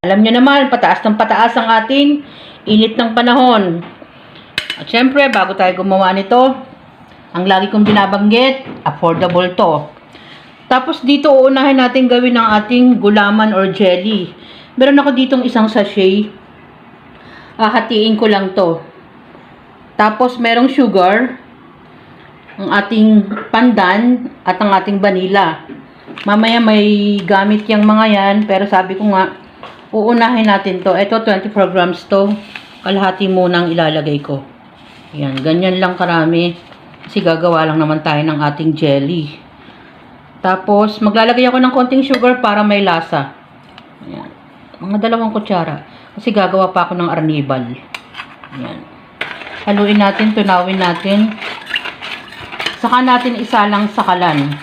Alam nyo naman, pataas ng pataas ang ating init ng panahon. At syempre, bago tayo gumawa nito, ang lagi kong binabanggit, affordable to. Tapos dito, uunahin natin gawin ang ating gulaman or jelly. Meron ako ditong isang sachet. Hatiin ko lang to. Tapos, merong sugar, ang ating pandan, at ang ating vanilla. Mamaya may gamit yung mga yan, pero sabi ko nga, uunahin natin to. Ito, 24 grams to. Kalahati munang ilalagay ko. Yan, ganyan lang karami. Kasi gagawa lang naman tayo ng ating jelly. Tapos, maglalagay ako ng konting sugar para may lasa. Yan. Mga 2 kutsara. Kasi gagawa pa ako ng arnibal. Yan. Haluin natin, tunawin natin. Saka natin isalang sakalan.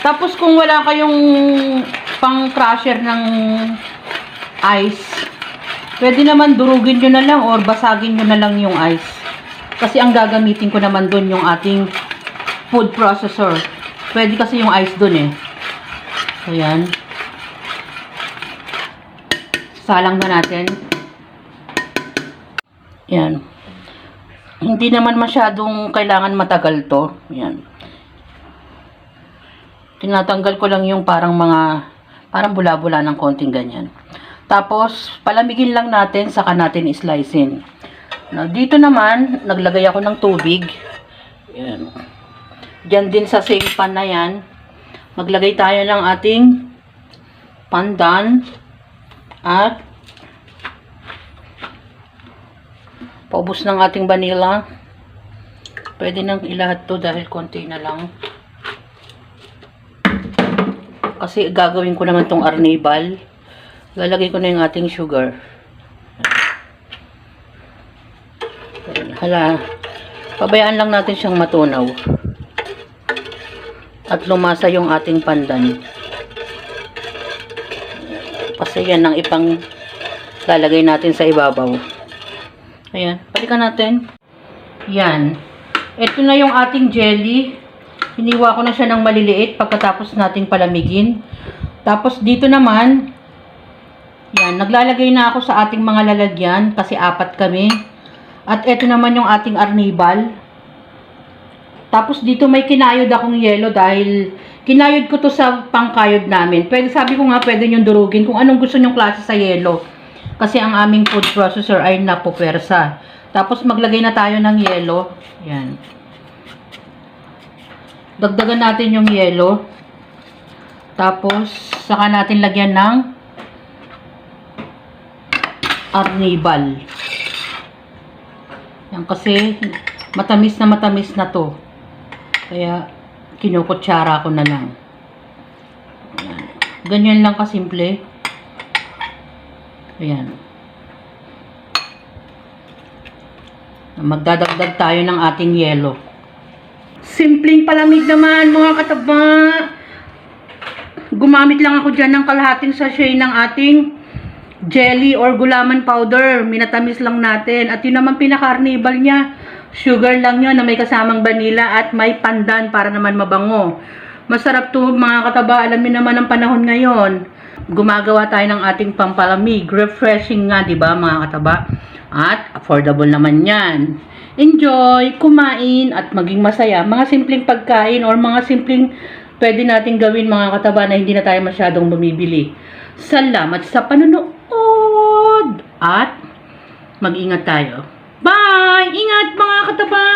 Tapos, kung wala kayong pang crusher ng ice, pwede naman durugin nyo na lang or basagin nyo na lang yung ice. Kasi ang gagamitin ko naman dun yung ating food processor. Pwede kasi yung ice dun eh. Ayan. Salang na natin. Ayan. Hindi naman masyadong kailangan matagal to. Ayan. Tinatanggal ko lang yung parang bula-bula ng konting ganyan. Tapos, palamigin lang natin, saka natin islicein. Now, dito naman, naglagay ako ng tubig. Ayan. Diyan din sa same pan na yan, maglagay tayo ng ating pandan at paubos ng ating vanilla. Pwede nang ilahat to dahil konti na lang. Kasi gagawin ko naman tong arnibal. Lalagay ko na yung ating sugar. Hala, pabayaan lang natin siyang matunaw. At lumasa yung ating pandan. Kasi yan ang ipang lalagay natin sa ibabaw. Ayan, balikan natin. Yan. Ito na yung ating jelly. Hiniwa ko na siya ng maliliit pagkatapos nating palamigin. Tapos dito naman, yan, naglalagay na ako sa ating mga lalagyan kasi 4 kami. At ito naman yung ating arnibal. Tapos dito may kinayod akong yelo dahil kinayod ko to sa pangkayod namin. Pwede, sabi ko nga pwede nyo durugin kung anong gusto nyong klase sa yelo. Kasi ang aming food processor ay napupersa. Tapos maglagay na tayo ng yelo. Yan. Dagdagan natin yung yelo. Tapos saka natin lagyan ng arnibal. Yan kasi matamis na to. Kaya, kinukutsara ko na lang. Ayan. Ganyan lang kasimple. Ayan. Magdadagdag tayo ng ating yelo. Simpleng palamig naman, mga kataba. Gumamit lang ako dyan ng kalahating sachet ng ating jelly or gulaman powder. Minatamis lang natin. At yun naman pinaka-arnibal niya. Sugar lang yun na may kasamang vanilla at may pandan para naman mabango. Masarap to mga kataba. Alam niyo naman ang panahon ngayon. Gumagawa tayo ng ating pampalamig. Refreshing nga, di ba mga kataba? At affordable naman yan. Enjoy, kumain at maging masaya. Mga simpleng pagkain or mga simpleng pwede natin gawin mga kataba na hindi na tayo masyadong bumibili. Salamat sa panunood at mag-ingat tayo. Bye! Ingat mga kataba!